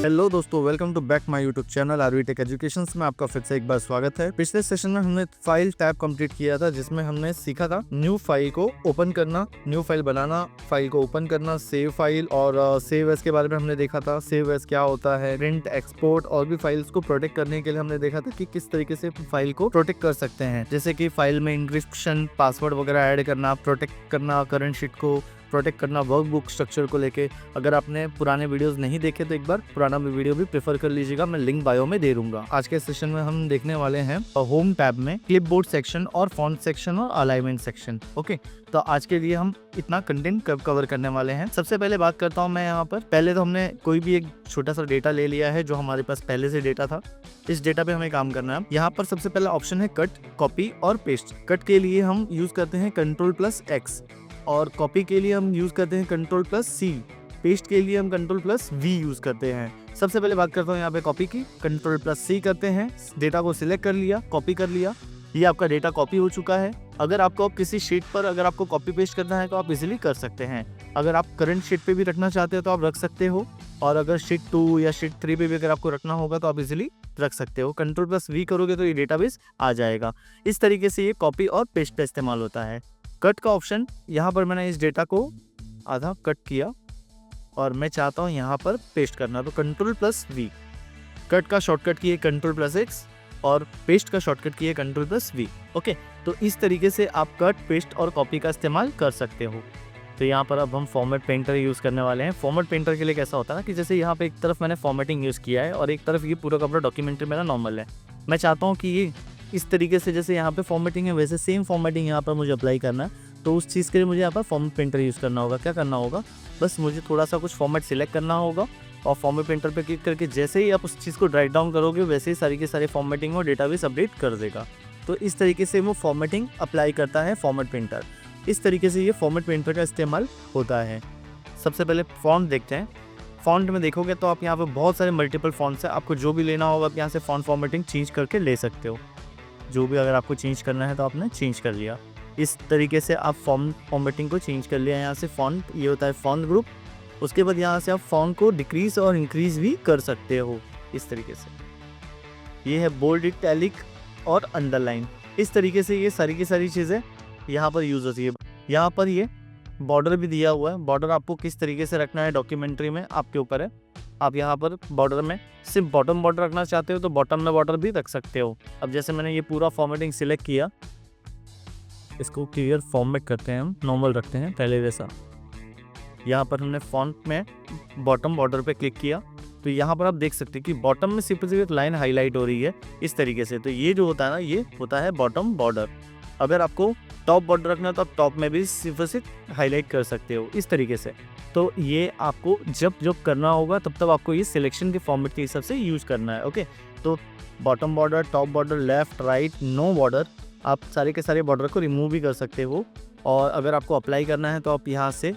Hello दोस्तों, welcome to back my YouTube channel RV tech educations में आपका फिर से एक बार स्वागत है। पिछले सेशन में हमने फाइल टैब कंप्लीट किया था, जिसमें हमने सीखा था न्यू फाइल को ओपन करना, न्यू फाइल बनाना, फाइल को ओपन करना, सेव फाइल और सेव एज के बारे में हमने देखा था। सेव एज क्या होता है, प्रिंट, एक्सपोर्ट और भी फाइल्स को प्रोटेक्ट करने के लिए हमने देखा था कि किस तरीके से फाइल को प्रोटेक्ट कर सकते हैं, जैसे कि फाइल में इंक्रिप्शन, पासवर्ड वगैरह ऐड करना, प्रोटेक्ट करना करंट शीट को, प्रोटेक्ट करना वर्कबुक स्ट्रक्चर को लेके। अगर आपने पुराने वीडियोस नहीं देखे तो एक बार पुराना वीडियो भी प्रेफर कर लीजिएगा, मैं लिंक बायो में दे दूंगा। आज के सेशन में हम देखने वाले हैं होम टैब में क्लिपबोर्ड सेक्शन और फॉन्ट सेक्शन और अलाइनमेंट सेक्शन। ओके, तो आज के लिए हम इतना कंटेंट कवर करने वाले हैं। सबसे पहले बात करता हूँ मैं यहाँ पर। पहले तो हमने कोई भी एक छोटा सा डेटा ले लिया है जो हमारे पास पहले से डेटा था। इस डेटा पे हमें काम करना है। यहाँ पर सबसे पहला ऑप्शन है कट, कॉपी और पेस्ट। कट के लिए हम यूज करते हैं Ctrl+X और कॉपी के लिए हम यूज करते हैं Ctrl+C। पेस्ट के लिए हम Ctrl+V यूज करते हैं। सबसे पहले बात करता हूँ यहाँ पे कॉपी की। Ctrl+C करते हैं, डेटा को सिलेक्ट कर लिया, कॉपी कर लिया, ये आपका डेटा कॉपी हो चुका है। अगर आपको किसी शीट पर अगर आपको कॉपी पेस्ट करना है तो आप इजीली कर सकते हैं। अगर आप करंट शीट पे भी रखना चाहते हो तो आप रख सकते हो, और अगर शीट 2 या शीट 3 पे भी अगर आपको रखना होगा तो आप इजीली रख सकते हो। Ctrl+V करोगे तो ये डेटाबेस आ जाएगा। इस तरीके से ये कॉपी और पेस्ट का इस्तेमाल होता है। कट का ऑप्शन, यहाँ पर मैंने इस डेटा को आधा कट किया और मैं चाहता हूँ यहाँ पर पेस्ट करना, तो Ctrl+V। कट का शॉर्टकट की है Ctrl+X और पेस्ट का शॉर्टकट की है Ctrl+V। ओके, तो इस तरीके से आप कट, पेस्ट और कॉपी का इस्तेमाल कर सकते हो। तो यहाँ पर अब हम फॉर्मेट पेंटर यूज़ करने वाले हैं। फॉर्मेट पेंटर के लिए कैसा होता है ना कि जैसे यहाँ पे एक तरफ मैंने फॉर्मेटिंग यूज़ किया है और एक तरफ ये पूरा का पूरा डॉक्यूमेंट्री मेरा नॉर्मल है। मैं चाहता हूँ कि ये इस तरीके से जैसे यहाँ पे फॉर्मेटिंग है वैसे सेम फॉर्मेटिंग यहाँ पर मुझे अप्लाई करना है। तो उस चीज़ के लिए मुझे यहाँ पर फॉर्मेट पेंटर यूज़ करना होगा। क्या करना होगा, बस मुझे थोड़ा सा कुछ फॉर्मेट सिलेक्ट करना होगा और फॉर्मेट पेंटर पे क्लिक करके जैसे ही आप उस चीज़ को ड्राइव डाउन करोगे वैसे ही सारी की सारी फॉर्मेटिंग और डेटाबेस अपडेट कर देगा। तो इस तरीके से वो फॉर्मेटिंग अप्लाई करता है फॉर्मेट पेंटर। इस तरीके से ये फॉर्मेट पेंटर का इस्तेमाल होता है। सबसे पहले फॉन्ट देखते हैं। फॉन्ट में देखोगे तो आप यहाँ पे बहुत सारे मल्टीपल फॉन्ट्स हैं। आपको जो भी लेना होगा आप यहाँ से फॉन्ट फॉर्मेटिंग चेंज करके ले सकते हो। जो भी अगर आपको चेंज करना है तो आपने चेंज कर लिया। इस तरीके से आप फॉर्मेटिंग को चेंज कर लिया। यहाँ से फॉन्ट, ये होता है फॉन्ट ग्रुप। उसके बाद यहाँ से आप फॉन्ट को डिक्रीज और इंक्रीज भी कर सकते हो इस तरीके से। ये है बोल्ड, इटैलिक और अंडरलाइन। इस तरीके से ये सारी की सारी चीज़ें यहाँ पर यूज़ होती है। यहाँ पर ये बॉर्डर भी दिया हुआ है। बॉर्डर आपको किस तरीके से रखना है डॉक्यूमेंट्री में आपके ऊपर है। आप यहाँ पर बॉर्डर में सिर्फ बॉटम बॉर्डर रखना चाहते हो तो बॉटम में बॉर्डर भी रख सकते हो। अब जैसे मैंने ये पूरा फॉर्मेटिंग सिलेक्ट किया, इसको क्लियर फॉर्मेट करते हैं, हम नॉर्मल रखते हैं पहले जैसा। यहाँ पर हमने फॉन्ट में बॉटम बॉर्डर पे क्लिक किया तो यहाँ पर आप देख सकते हैं कि बॉटम में सिर्फ एक लाइन हाईलाइट हो रही है इस तरीके से। तो ये जो होता है ना, ये होता है बॉटम बॉर्डर। अगर आपको टॉप बॉर्डर रखना है तो आप टॉप में भी सिर्फ हाईलाइट कर सकते हो इस तरीके से। तो ये आपको जब करना होगा तब आपको ये सिलेक्शन के फॉर्मेट के हिसाब से यूज़ करना है। ओके, तो bottom border, top border, left, right, no border, आप सारे के सारे बॉर्डर को रिमूव भी कर सकते हो। और अगर आपको अप्लाई करना है तो आप यहाँ से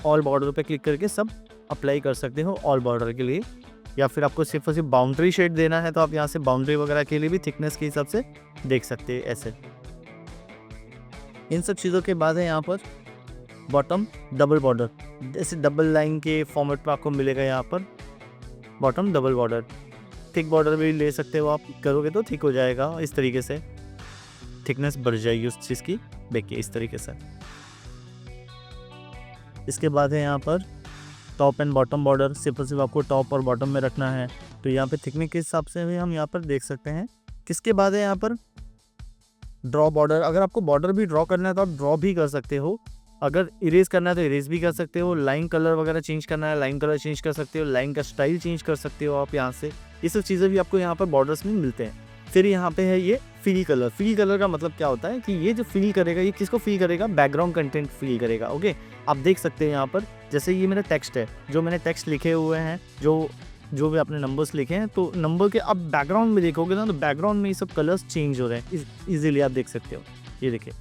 ऑल बॉर्डर पे क्लिक करके सब अप्लाई कर सकते हो ऑल बॉर्डर के लिए। या फिर आपको सिर्फ और सिर्फ बाउंड्री शेड देना है तो आप यहाँ से बाउंड्री वगैरह के लिए भी थिकनेस के हिसाब से देख सकते हैं ऐसे। इन सब चीज़ों के बाद है यहाँ पर बॉटम डबल बॉर्डर, जैसे डबल लाइन के फॉर्मेट पर आपको मिलेगा यहाँ पर bottom double border. Thick border भी ले सकते हो आप, करोगे तो थिक हो जाएगा इस तरीके से, थिकनेस बढ़ जाएगी उस चीज़ की। देखिए इस तरीके से। इसके बाद है यहाँ पर टॉप एंड बॉटम बॉर्डर। सिर्फ और सिर्फ आपको टॉप और बॉटम में रखना है तो यहाँ पे थिकनेस के हिसाब से भी हम यहाँ पर देख सकते हैं। किसके बाद है यहाँ पर ड्रॉ बॉर्डर। अगर आपको बॉर्डर भी ड्रॉ करना है तो आप ड्रॉ भी कर सकते हो। अगर इरेज करना है तो इरेज भी कर सकते हो। लाइन कलर वगैरह चेंज करना है, लाइन कलर चेंज कर सकते हो। लाइन का स्टाइल चेंज कर सकते हो आप यहाँ से। ये सब चीज़ें भी आपको यहाँ पर बॉर्डर्स में मिलते हैं। फिर यहाँ पे है ये फिल कलर। फिल कलर का मतलब क्या होता है कि ये जो फिल करेगा, ये किसको फिल करेगा, बैकग्राउंड कंटेंट फिल करेगा। ओके, आप देख सकते हैं यहाँ पर जैसे ये मेरा टेक्स्ट है, जो मैंने टेक्स्ट लिखे हुए हैं, जो भी आपने नंबर्स लिखे हैं, तो नंबर के आप बैकग्राउंड में देखोगे ना तो बैकग्राउंड में ये सब कलर्स चेंज हो रहे हैं इजीली। आप देख सकते हो, ये देखिए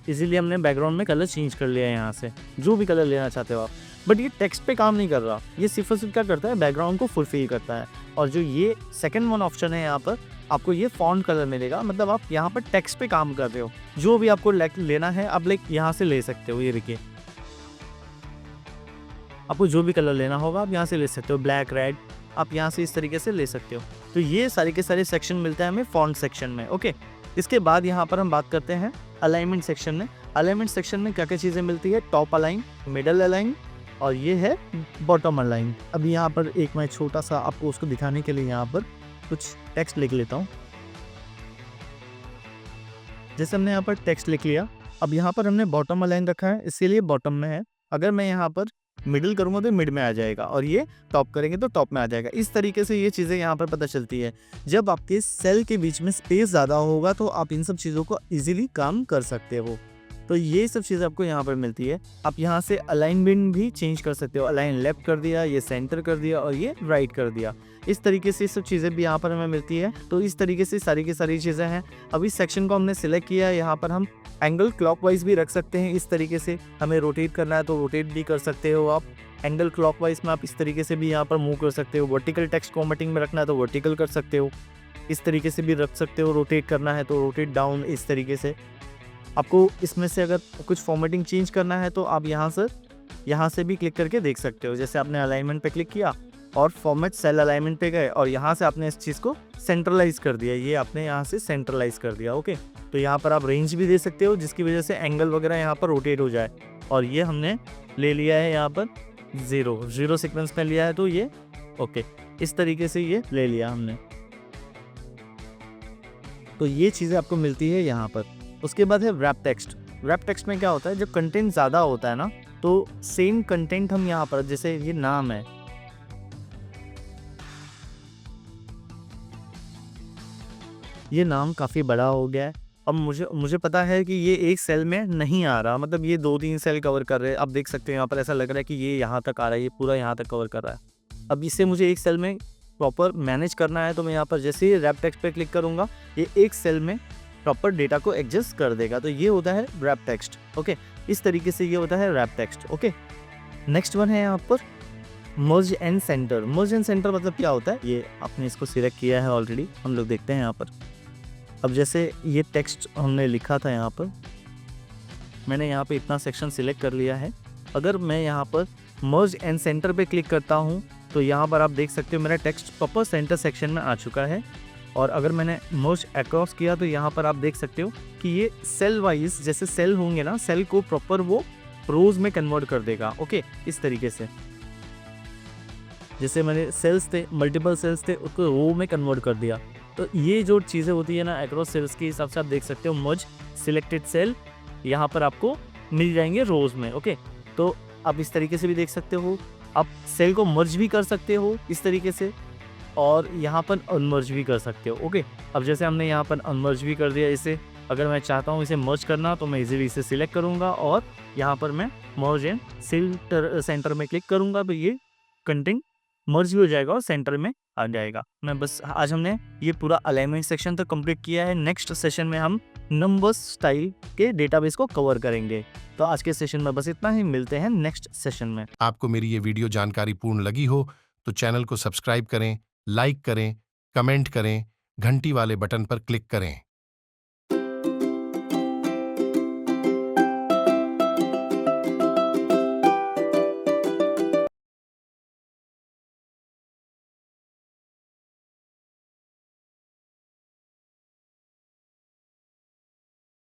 इजीली हमने बैकग्राउंड में कलर चेंज कर लिया है यहाँ से, जो भी कलर लेना चाहते हो आप। बट ये टेक्स्ट पे काम नहीं कर रहा, ये सिर्फ और सिर्फ क्या करता है, बैकग्राउंड को फुलफिल करता है। और जो ये सेकंड वन ऑप्शन है यहाँ पर, आपको ये फॉन्ट कलर मिलेगा, मतलब आप यहाँ पर टेक्स्ट पे काम कर रहे हो। जो भी आपको लेना है आप यहाँ से ले सकते हो। ये देखिए आपको जो भी कलर लेना होगा आप यहाँ से ले सकते हो, ब्लैक, रेड, आप यहाँ से इस तरीके से ले सकते हो। तो ये सारे के सारे सेक्शन मिलता है हमें फॉन्ट सेक्शन में। ओके, इसके बाद यहाँ पर हम बात करते हैं अलाइनमेंट सेक्शन में। अलाइनमेंट सेक्शन में क्या क्या चीज़ें मिलती है, टॉप अलाइन, मिडल अलाइन और ये है बॉटम अलाइन। अभी यहाँ पर एक मैं छोटा सा आपको उसको दिखाने के लिए यहाँ पर कुछ टेक्स्ट लिख लेता हूँ। जैसे हमने यहाँ पर टेक्स्ट लिख लिया, अब यहाँ पर हमने बॉटम अलाइन रखा है इसीलिए बॉटम में है। अगर मैं यहाँ पर मिडिल करूँगा तो मिड में आ जाएगा और ये टॉप करेंगे तो टॉप में आ जाएगा। इस तरीके से ये चीज़ें यहाँ पर पता चलती है। जब आपके सेल के बीच में स्पेस ज़्यादा होगा तो आप इन सब चीज़ों को इजीली काम कर सकते हो। तो ये सब चीज़ें आपको यहाँ पर मिलती है। आप यहाँ से अलाइनमेंट भी चेंज कर सकते हो, अलाइन लेफ्ट कर दिया, ये सेंटर कर दिया और ये राइट कर दिया। इस तरीके से सब चीज़ें भी यहाँ पर हमें मिलती है। तो इस तरीके से सारी की सारी चीज़ें हैं। अभी सेक्शन को हमने सिलेक्ट किया है, यहाँ पर हम एंगल क्लॉकवाइज भी रख सकते हैं। इस तरीके से हमें रोटेट करना है तो रोटेट भी कर सकते हो आप। एंगल क्लॉकवाइज में आप इस तरीके से भी यहाँ पर मूव कर सकते हो। वर्टिकल टेक्स्ट फॉर्मेटिंग में रखना है तो वर्टिकल कर सकते हो, इस तरीके से भी रख सकते हो। रोटेट करना है तो रोटेट डाउन, इस तरीके से। आपको इसमें से अगर कुछ फॉर्मेटिंग चेंज करना है तो आप यहाँ से भी क्लिक करके देख सकते हो। जैसे आपने अलाइनमेंट पे क्लिक किया और फॉर्मेट सेल अलाइनमेंट पे गए और यहाँ से आपने इस चीज़ को सेंट्रलाइज कर दिया, ये आपने यहाँ से सेंट्रलाइज कर दिया। ओके, तो यहाँ पर आप रेंज भी दे सकते हो जिसकी वजह से एंगल वगैरह यहाँ पर रोटेट हो जाए। और ये हमने ले लिया है यहाँ पर जीरो सीक्वेंस में लिया है तो ये ओके, इस तरीके से ये ले लिया हमने। तो ये चीज़ें आपको मिलती है यहाँ पर। उसके बाद है रैप टेक्स्ट। रैप टेक्स्ट में क्या होता है, जब कंटेंट ज़्यादा होता है ना तो सेम कंटेंट हम यहाँ पर, जैसे ये नाम है, ये नाम काफ़ी बड़ा हो गया है। अब मुझे पता है कि ये एक सेल में नहीं आ रहा, मतलब ये 2-3 सेल कवर कर रहे हैं। आप देख सकते हैं यहाँ पर ऐसा लग रहा है कि ये यहाँ तक आ रहा है, ये पूरा यहाँ तक कवर कर रहा है। अब इससे मुझे एक सेल में प्रॉपर मैनेज करना है तो मैं यहाँ पर जैसे ही रैप टेक्स्ट पे क्लिक करूँगा ये एक सेल में प्रॉपर डेटा को एडजस्ट कर देगा। तो ये होता है रैप टेक्स्ट। ओके, इस तरीके से ये होता है wrap text. Okay, next one है यहाँ पर मर्ज and centre. Merge and centre मतलब क्या होता है, ये आपने इसको सिलेक्ट किया है ऑलरेडी, हम लोग देखते हैं यहाँ पर। अब जैसे ये टेक्स्ट हमने लिखा था, यहाँ पर मैंने यहाँ पे इतना सेक्शन सिलेक्ट कर लिया है। अगर मैं यहाँ पर मर्ज एंड सेंटर पे क्लिक करता हूँ तो यहाँ पर आप देख सकते हो मेरा टेक्स्ट प्रॉपर सेंटर सेक्शन में आ चुका है। और अगर मैंने मर्ज अक्रॉस किया तो यहाँ पर आप देख सकते हो कि ये सेल वाइज, जैसे सेल होंगे ना, सेल को प्रॉपर वो रोज में कन्वर्ट कर देगा। ओके, इस तरीके से जैसे मैंने सेल्स थे, मल्टीपल सेल्स थे, उसको रो में कन्वर्ट कर दिया। तो ये जो चीज़ें होती है ना अक्रॉस सेल्स के हिसाब से आप देख सकते हो मर्ज सिलेक्टेड सेल यहाँ पर आपको मिल जाएंगे रोज में। ओके, तो आप इस तरीके से भी देख सकते हो। आप सेल को मर्ज भी कर सकते हो इस तरीके से और यहाँ पर अनमर्ज भी कर सकते हो। ओके, अब जैसे हमने यहाँ पर अनमर्ज भी कर दिया इसे, अगर मैं चाहता हूँ इसे मर्ज करना तो मैं इजीली इसे सिलेक्ट करूँगा और यहाँ पर मैं मर्ज एंड सेंटर में क्लिक करूँगा तो ये कंटेंट मर्ज भी हो जाएगा और सेंटर में आ जाएगा। मैं बस आज हमने ये पूरा अलाइनमेंट सेक्शन तक कंप्लीट किया है। नेक्स्ट सेशन में हम नंबर्स स्टाइल के डेटाबेस को कवर करेंगे। तो आज के सेशन में बस इतना ही, मिलते हैं नेक्स्ट सेशन में। आपको मेरी ये वीडियो जानकारी पूर्ण लगी हो तो चैनल को सब्सक्राइब करें, लाइक करें, कमेंट करें, घंटी वाले बटन पर क्लिक करें।